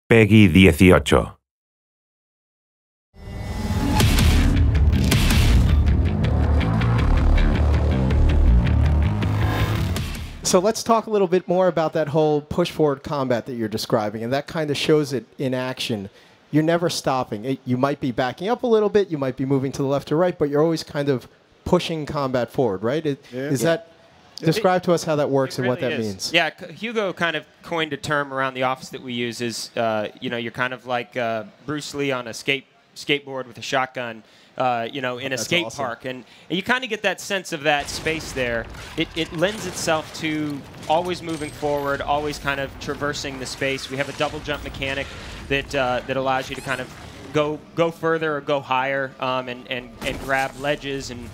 Peggy 18. So let's talk a little bit more about that whole push-forward combat that you're describing, and that kind of shows it in action. You're never stopping. You might be backing up a little bit, you might be moving to the left or right, but you're always kind of pushing combat forward, right? Is that... Describe to us how that works and what that means. Yeah, Hugo kind of coined a term around the office that we use is, you're kind of like Bruce Lee on a skateboard with a shotgun, in a skate park. And you kind of get that sense of that space there. It lends itself to always moving forward, always kind of traversing the space. We have a double jump mechanic that allows you to kind of go further or go higher and grab ledges and,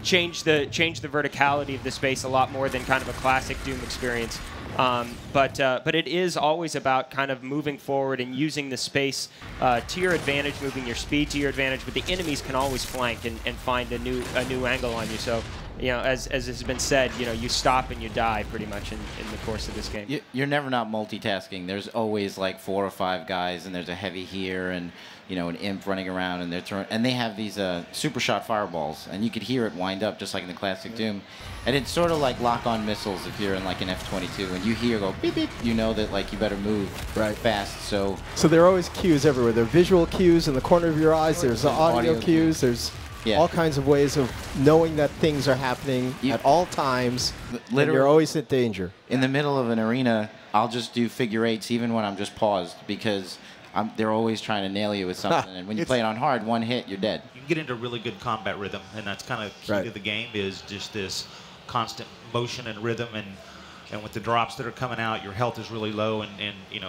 change the verticality of the space a lot more than kind of a classic Doom experience. But it is always about kind of moving forward and using the space to your advantage, moving your speed to your advantage. But the enemies can always flank and find a new angle on you. So, as has been said, you stop and you die pretty much in the course of this game. You're never not multitasking. There's always like 4 or 5 guys, and there's a heavy here, and an imp running around, and they have these super shot fireballs, and you could hear it wind up just like in the classic Doom. And it's sort of like lock-on missiles if you're in like an F-22, and you hear go beep beep, you know that like you better move fast. So there are always cues everywhere. There are visual cues in the corner of your eyes. There's audio cues. There's all kinds of ways of knowing that things are happening at all times. Literally, you're always in danger. In the middle of an arena, I'll just do figure 8s even when I'm just paused because they're always trying to nail you with something. And when you play it on hard, one hit, you're dead. You can get into really good combat rhythm, and that's kind of key to the game is just this constant motion and rhythm. And with the drops that are coming out, your health is really low, and you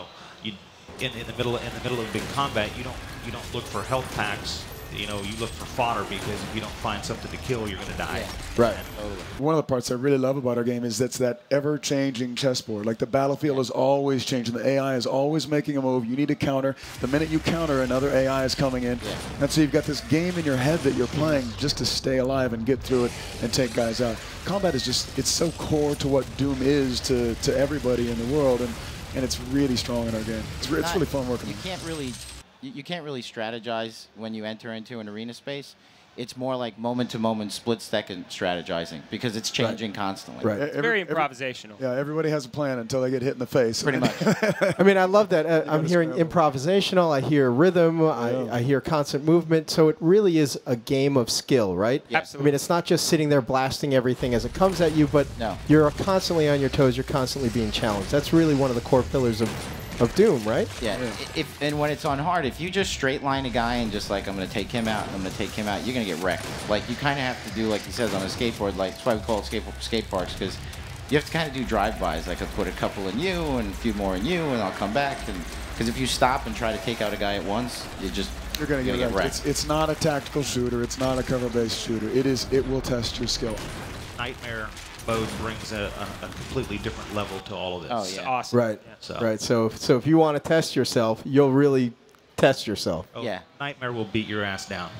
in the middle of big combat, you don't look for health packs. You look for fodder because if you don't find something to kill, you're going to die. Right. One of the parts I really love about our game is that ever-changing chessboard. Like the battlefield is always changing. The AI is always making a move. You need to counter. The minute you counter, another AI is coming in. And so you've got this game in your head that you're playing just to stay alive and get through it and take guys out. Combat is it's so core to what Doom is to everybody in the world, and it's really strong in our game. It's really fun working. You can't really strategize when you enter into an arena space. It's more like moment-to-moment, split-second strategizing because it's changing constantly. Right. It's very improvisational. Everybody has a plan until they get hit in the face. Pretty much. I mean, I love that. I'm hearing improvisational. I hear rhythm. I hear constant movement. So it really is a game of skill, right? Yeah. Absolutely. I mean, it's not just sitting there blasting everything as it comes at you, but you're constantly on your toes. You're constantly being challenged. That's really one of the core pillars of Doom, right? Yeah. And when it's on hard, if you just straight line a guy and just like, I'm going to take him out, and I'm going to take him out, you're going to get wrecked. Like, you kind of have to do, like he says, on a skateboard, like, that's why we call it skate parks, because you have to kind of do drive-bys. Like, I'll put a couple in you and a few more in you, and I'll come back. Because if you stop and try to take out a guy at once, you're going to get wrecked. It's not a tactical shooter. It's not a cover-based shooter. It will test your skill. Nightmare mode brings a completely different level to all of this. Oh, It's yeah. awesome. Right. So. Right. So if you want to test yourself, you'll really test yourself. Nightmare will beat your ass down.